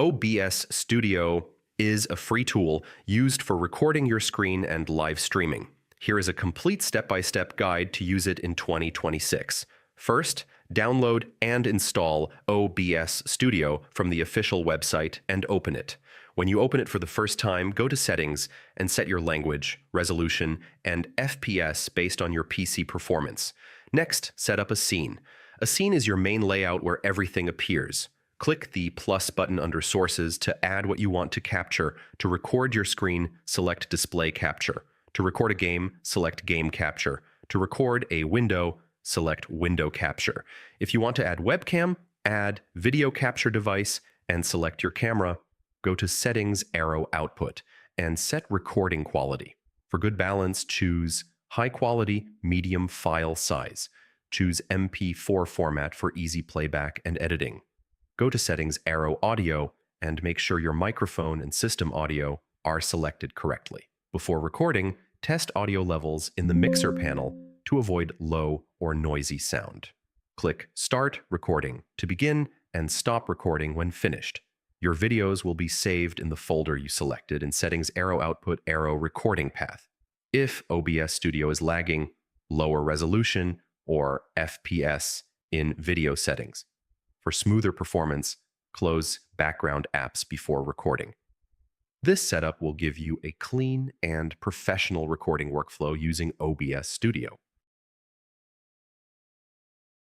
OBS Studio is a free tool used for recording your screen and live streaming. Here is a complete step-by-step guide to use it in 2026. First, download and install OBS Studio from the official website and open it. When you open it for the first time, go to Settings and set your language, resolution, and FPS based on your PC performance. Next, set up a scene. A scene is your main layout where everything appears. Click the plus button under Sources to add what you want to capture. To record your screen, select Display Capture. To record a game, select Game Capture. To record a window, select Window Capture. If you want to add webcam, add Video Capture Device and select your camera. Go to Settings, Arrow Output, and set recording quality. For good balance, choose High Quality, Medium File Size. Choose MP4 format for easy playback and editing. Go to Settings, Arrow Audio, and make sure your microphone and system audio are selected correctly. Before recording, test audio levels in the mixer panel to avoid low or noisy sound. Click Start Recording to begin and stop recording when finished. Your videos will be saved in the folder you selected in Settings, Arrow Output, Arrow Recording Path. If OBS Studio is lagging, lower resolution or FPS in video settings. For smoother performance, close background apps before recording. This setup will give you a clean and professional recording workflow using OBS Studio.